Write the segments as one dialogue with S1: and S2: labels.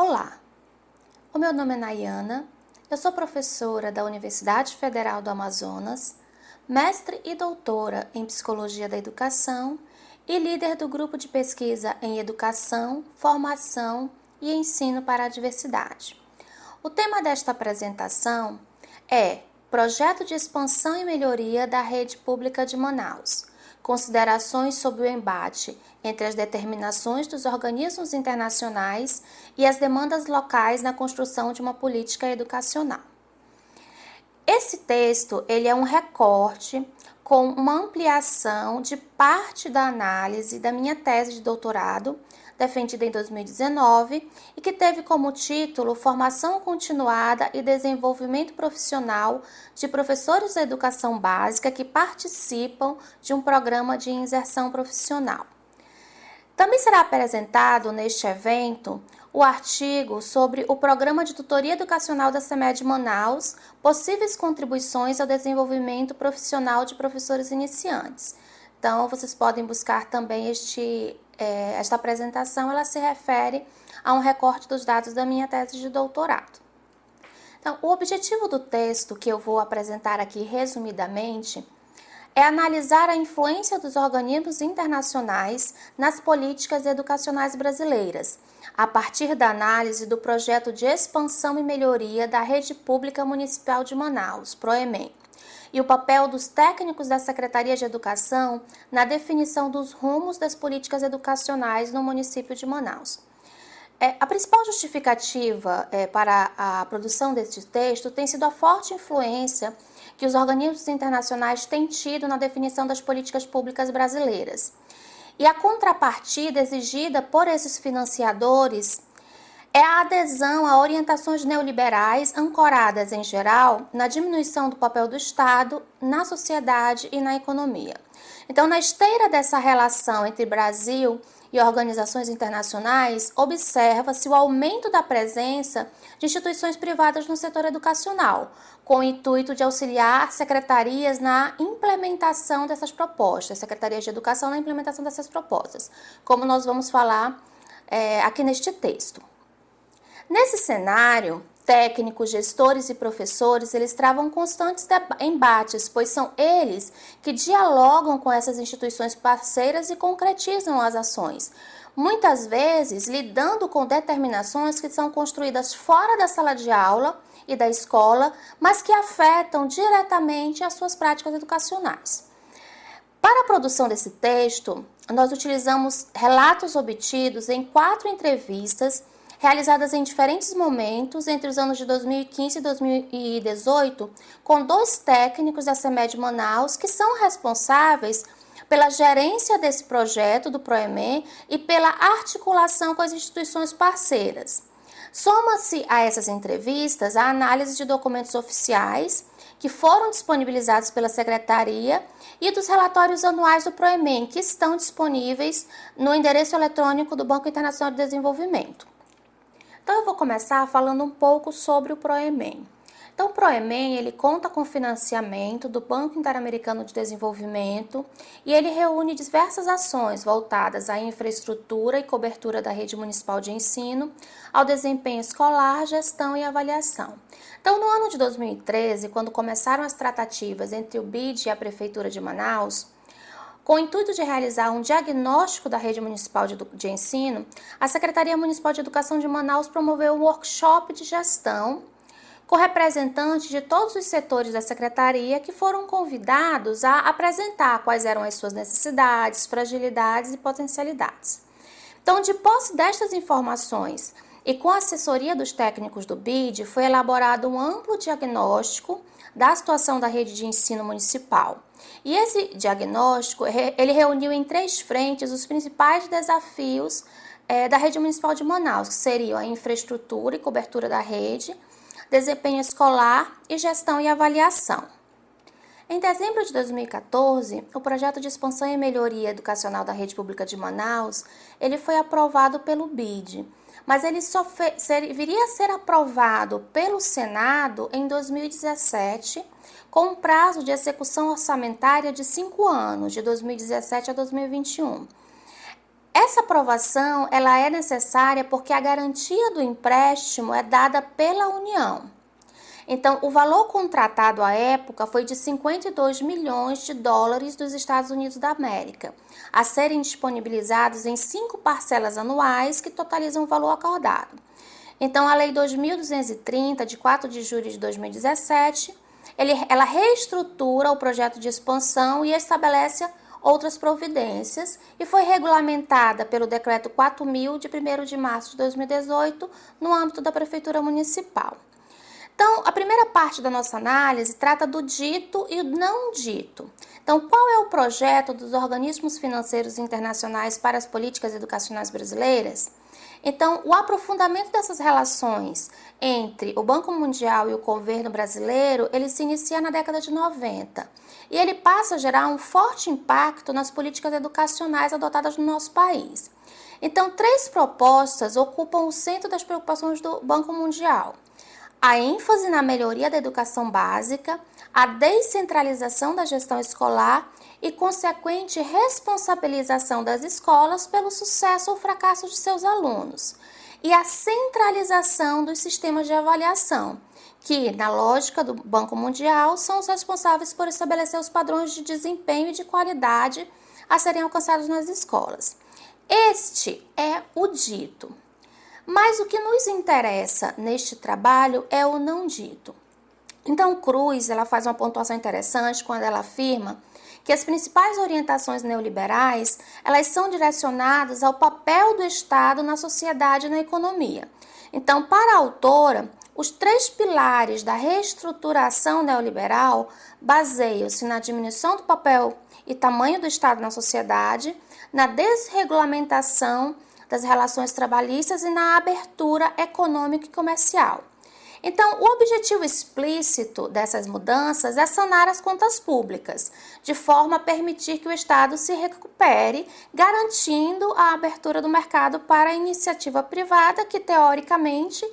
S1: Olá, o meu nome é Nayana, eu sou professora da Universidade Federal do Amazonas, mestre e doutora em Psicologia da Educação e líder do grupo de pesquisa em Educação, Formação e Ensino para a Diversidade. O tema desta apresentação é Projeto de Expansão e Melhoria da Rede Pública de Manaus. Considerações sobre o embate entre as determinações dos organismos internacionais e as demandas locais na construção de uma política educacional. Esse texto ele é um recorte com uma ampliação de parte da análise da minha tese de doutorado, defendida em 2019, e que teve como título Formação Continuada e Desenvolvimento Profissional de Professores da Educação Básica que participam de um programa de inserção profissional. Também será apresentado neste evento o artigo sobre o Programa de Tutoria Educacional da CEMED Manaus, possíveis contribuições ao desenvolvimento profissional de professores iniciantes. Então, vocês podem buscar também esta apresentação, ela se refere a um recorte dos dados da minha tese de doutorado. Então, o objetivo do texto que eu vou apresentar aqui resumidamente é analisar a influência dos organismos internacionais nas políticas educacionais brasileiras, a partir da análise do projeto de expansão e melhoria da Rede Pública Municipal de Manaus, PROEMEM, e o papel dos técnicos da Secretaria de Educação na definição dos rumos das políticas educacionais no município de Manaus. A principal justificativa para a produção deste texto tem sido a forte influência que os organismos internacionais têm tido na definição das políticas públicas brasileiras. E a contrapartida exigida por esses financiadores é a adesão a orientações neoliberais ancoradas, em geral, na diminuição do papel do Estado, na sociedade e na economia. Então, na esteira dessa relação entre Brasil e organizações internacionais, observa-se o aumento da presença de instituições privadas no setor educacional, com o intuito de auxiliar secretarias na implementação dessas propostas, secretarias de educação na implementação dessas propostas, como nós vamos falar aqui neste texto. Nesse cenário, técnicos, gestores e professores, eles travam constantes embates, pois são eles que dialogam com essas instituições parceiras e concretizam as ações, muitas vezes lidando com determinações que são construídas fora da sala de aula e da escola, mas que afetam diretamente as suas práticas educacionais. Para a produção desse texto, nós utilizamos relatos obtidos em 4 entrevistas realizadas em diferentes momentos entre os anos de 2015 e 2018, com 2 técnicos da CEMED Manaus que são responsáveis pela gerência desse projeto do PROEMEM e pela articulação com as instituições parceiras. Soma-se a essas entrevistas a análise de documentos oficiais que foram disponibilizados pela Secretaria e dos relatórios anuais do PROEMEM, que estão disponíveis no endereço eletrônico do Banco Internacional de Desenvolvimento. Então, eu vou começar falando um pouco sobre o PROEMEM. Então, o PROEMEM, ele conta com financiamento do Banco Interamericano de Desenvolvimento e ele reúne diversas ações voltadas à infraestrutura e cobertura da rede municipal de ensino, ao desempenho escolar, gestão e avaliação. Então, no ano de 2013, quando começaram as tratativas entre o BID e a Prefeitura de Manaus, com o intuito de realizar um diagnóstico da rede municipal de ensino, a Secretaria Municipal de Educação de Manaus promoveu um workshop de gestão com representantes de todos os setores da Secretaria que foram convidados a apresentar quais eram as suas necessidades, fragilidades e potencialidades. Então, de posse destas informações e com a assessoria dos técnicos do BID, foi elaborado um amplo diagnóstico da situação da rede de ensino municipal. E esse diagnóstico, ele reuniu em 3 frentes os principais desafios da rede municipal de Manaus, que seriam a infraestrutura e cobertura da rede, desempenho escolar e gestão e avaliação. Em dezembro de 2014, o projeto de expansão e melhoria educacional da rede pública de Manaus, ele foi aprovado pelo BID, mas ele só viria a ser aprovado pelo Senado em 2017, com um prazo de execução orçamentária de 5 anos, de 2017 a 2021. essa aprovação ela é necessária porque a garantia do empréstimo é dada pela União. Então, o valor contratado à época foi de 52 milhões de dólares dos Estados Unidos da América, a serem disponibilizados em 5 parcelas anuais que totalizam o valor acordado. Então, a Lei 2.230, de 4 de julho de 2017, ela reestrutura o projeto de expansão e estabelece outras providências e foi regulamentada pelo Decreto 4.000, de 1º de março de 2018, no âmbito da Prefeitura Municipal. Então, a primeira parte da nossa análise trata do dito e do não dito. Então, qual é o projeto dos organismos financeiros internacionais para as políticas educacionais brasileiras? Então, o aprofundamento dessas relações entre o Banco Mundial e o governo brasileiro, ele se inicia na década de 90 e ele passa a gerar um forte impacto nas políticas educacionais adotadas no nosso país. Então, 3 propostas ocupam o centro das preocupações do Banco Mundial: a ênfase na melhoria da educação básica, a descentralização da gestão escolar e consequente responsabilização das escolas pelo sucesso ou fracasso de seus alunos, e a centralização dos sistemas de avaliação, que, na lógica do Banco Mundial, são os responsáveis por estabelecer os padrões de desempenho e de qualidade a serem alcançados nas escolas. Este é o dito. Mas o que nos interessa neste trabalho é o não dito. Então, Cruz, ela faz uma pontuação interessante quando ela afirma que as principais orientações neoliberais, elas são direcionadas ao papel do Estado na sociedade e na economia. Então, para a autora, os 3 pilares da reestruturação neoliberal baseiam-se na diminuição do papel e tamanho do Estado na sociedade, na desregulamentação das relações trabalhistas e na abertura econômica e comercial. Então, o objetivo explícito dessas mudanças é sanar as contas públicas, de forma a permitir que o Estado se recupere, garantindo a abertura do mercado para a iniciativa privada, que teoricamente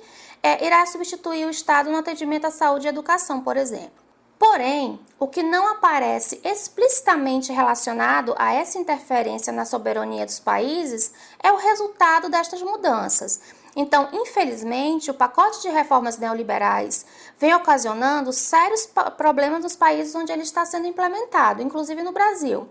S1: irá substituir o Estado no atendimento à saúde e educação, por exemplo. Porém, o que não aparece explicitamente relacionado a essa interferência na soberania dos países é o resultado destas mudanças. Então, infelizmente, o pacote de reformas neoliberais vem ocasionando sérios problemas nos países onde ele está sendo implementado, inclusive no Brasil,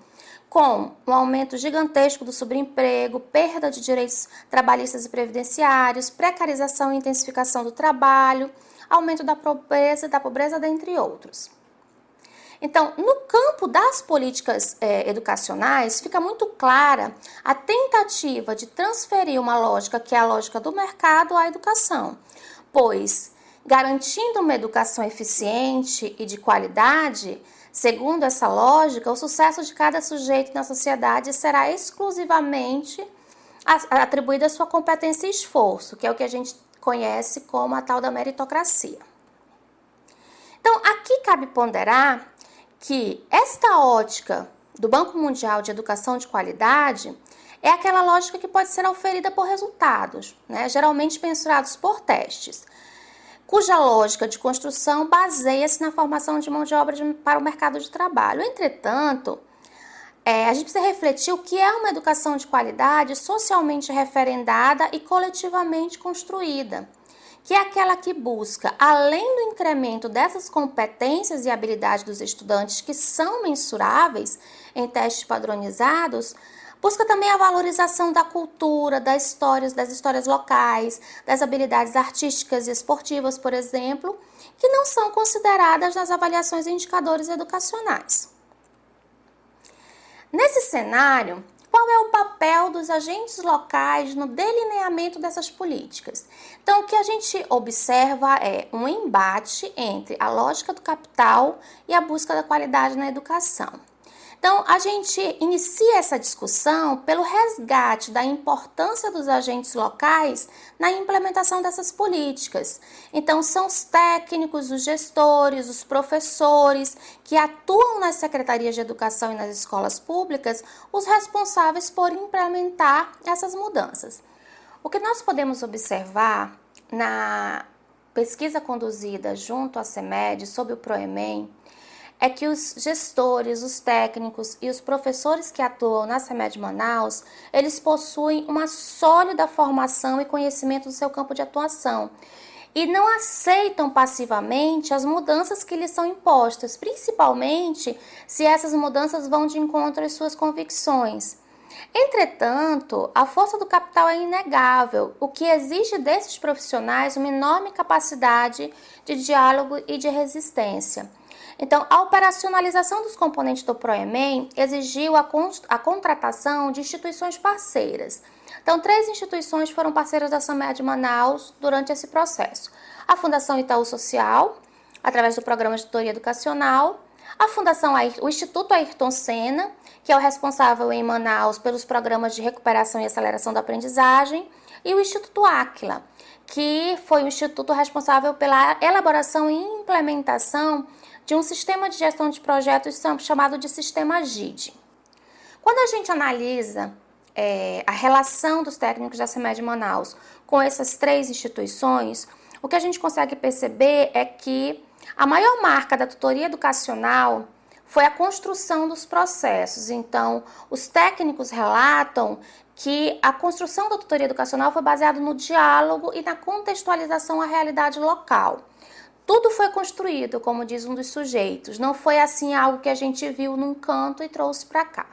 S1: com um aumento gigantesco do subemprego, perda de direitos trabalhistas e previdenciários, precarização e intensificação do trabalho, aumento da pobreza, dentre outros. Então, no campo das políticas educacionais, fica muito clara a tentativa de transferir uma lógica que é a lógica do mercado à educação, pois, garantindo uma educação eficiente e de qualidade, segundo essa lógica, o sucesso de cada sujeito na sociedade será exclusivamente atribuído à sua competência e esforço, que é o que a gente conhece como a tal da meritocracia. Então, aqui cabe ponderar que esta ótica do Banco Mundial de Educação de Qualidade é aquela lógica que pode ser oferida por resultados, geralmente mensurados por testes, cuja lógica de construção baseia-se na formação de mão de obra para o mercado de trabalho. Entretanto, a gente precisa refletir o que é uma educação de qualidade socialmente referendada e coletivamente construída, que é aquela que busca, além do incremento dessas competências e habilidades dos estudantes que são mensuráveis em testes padronizados, busca também a valorização da cultura, das histórias locais, das habilidades artísticas e esportivas, por exemplo, que não são consideradas nas avaliações e indicadores educacionais. Nesse cenário, qual é o papel dos agentes locais no delineamento dessas políticas? Então, o que a gente observa é um embate entre a lógica do capital e a busca da qualidade na educação. Então, a gente inicia essa discussão pelo resgate da importância dos agentes locais na implementação dessas políticas. Então, são os técnicos, os gestores, os professores que atuam nas secretarias de educação e nas escolas públicas, os responsáveis por implementar essas mudanças. O que nós podemos observar na pesquisa conduzida junto à CEMED sobre o PROEMEM é que os gestores, os técnicos e os professores que atuam na CEMED Manaus, eles possuem uma sólida formação e conhecimento do seu campo de atuação e não aceitam passivamente as mudanças que lhes são impostas, principalmente se essas mudanças vão de encontro às suas convicções. Entretanto, a força do capital é inegável, o que exige desses profissionais uma enorme capacidade de diálogo e de resistência. Então, a operacionalização dos componentes do PROEMEM exigiu a contratação de instituições parceiras. Então, 3 instituições foram parceiras da CEMED Manaus durante esse processo. A Fundação Itaú Social, através do Programa de Tutoria Educacional, o Instituto Ayrton Senna, que é o responsável em Manaus pelos programas de recuperação e aceleração da aprendizagem, e o Instituto Áquila, que foi o instituto responsável pela elaboração e implementação de um sistema de gestão de projetos chamado de Sistema GIDE. Quando a gente analisa a relação dos técnicos da CEMED Manaus com essas 3 instituições, o que a gente consegue perceber é que a maior marca da tutoria educacional foi a construção dos processos. Então, os técnicos relatam que a construção da tutoria educacional foi baseada no diálogo e na contextualização à realidade local. Tudo foi construído, como diz um dos sujeitos, não foi assim algo que a gente viu num canto e trouxe para cá.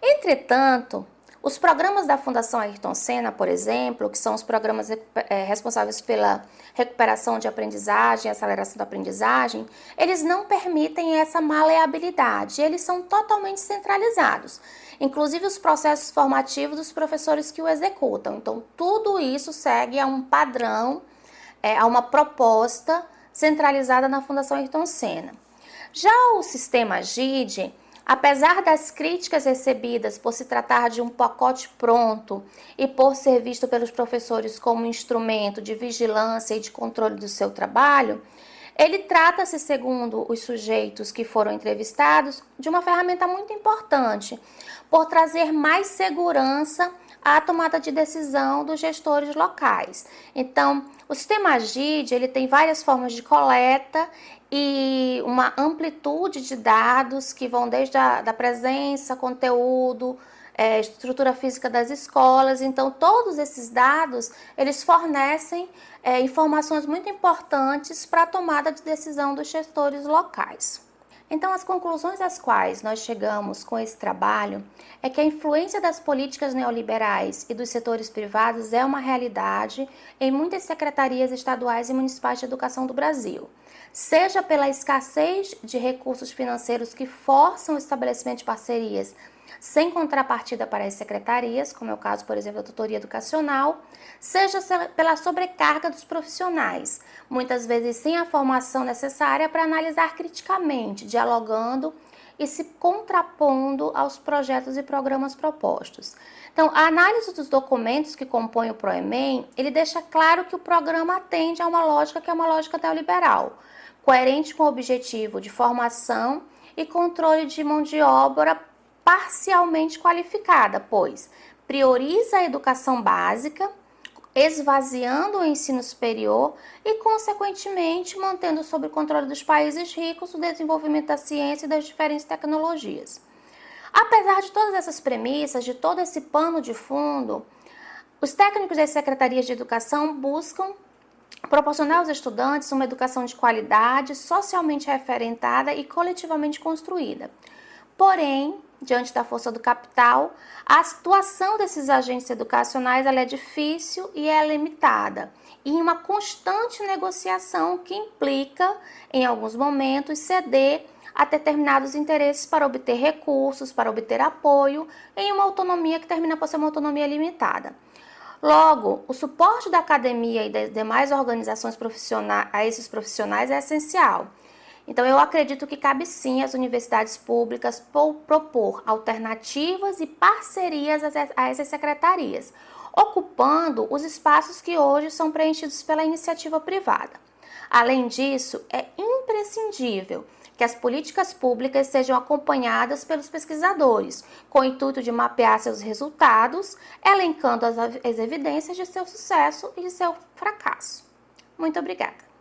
S1: Entretanto, os programas da Fundação Ayrton Senna, por exemplo, que são os programas responsáveis pela recuperação de aprendizagem e aceleração da aprendizagem, eles não permitem essa maleabilidade, eles são totalmente centralizados, inclusive os processos formativos dos professores que o executam. Então, tudo isso segue a um padrão, a uma proposta centralizada na Fundação Ayrton Senna. Já o sistema GIDE, apesar das críticas recebidas por se tratar de um pacote pronto e por ser visto pelos professores como um instrumento de vigilância e de controle do seu trabalho, ele trata-se, segundo os sujeitos que foram entrevistados, de uma ferramenta muito importante, por trazer mais segurança à tomada de decisão dos gestores locais. Então, o sistema GIDE, ele tem várias formas de coleta e uma amplitude de dados que vão desde a presença, conteúdo, estrutura física das escolas. Então, todos esses dados, eles fornecem informações muito importantes para a tomada de decisão dos gestores locais. Então, as conclusões às quais nós chegamos com esse trabalho é que a influência das políticas neoliberais e dos setores privados é uma realidade em muitas secretarias estaduais e municipais de educação do Brasil, seja pela escassez de recursos financeiros que forçam o estabelecimento de parcerias sem contrapartida para as secretarias, como é o caso, por exemplo, da tutoria educacional, seja pela sobrecarga dos profissionais, muitas vezes sem a formação necessária para analisar criticamente, dialogando e se contrapondo aos projetos e programas propostos. Então, a análise dos documentos que compõem o PROEMEM, ele deixa claro que o programa atende a uma lógica que é uma lógica neoliberal, coerente com o objetivo de formação e controle de mão de obra parcialmente qualificada, pois prioriza a educação básica, esvaziando o ensino superior e, consequentemente, mantendo sob o controle dos países ricos o desenvolvimento da ciência e das diferentes tecnologias. Apesar de todas essas premissas, de todo esse pano de fundo, os técnicos das secretarias de educação buscam proporcionar aos estudantes uma educação de qualidade, socialmente referentada e coletivamente construída. Porém, diante da força do capital, a situação desses agentes educacionais ela é difícil e é limitada, e em uma constante negociação que implica, em alguns momentos, ceder a determinados interesses para obter recursos, para obter apoio, em uma autonomia que termina por ser uma autonomia limitada. Logo, o suporte da academia e das demais organizações profissionais a esses profissionais é essencial. Então, eu acredito que cabe sim às universidades públicas propor alternativas e parcerias a essas secretarias, ocupando os espaços que hoje são preenchidos pela iniciativa privada. Além disso, é imprescindível que as políticas públicas sejam acompanhadas pelos pesquisadores, com o intuito de mapear seus resultados, elencando as evidências de seu sucesso e de seu fracasso. Muito obrigada.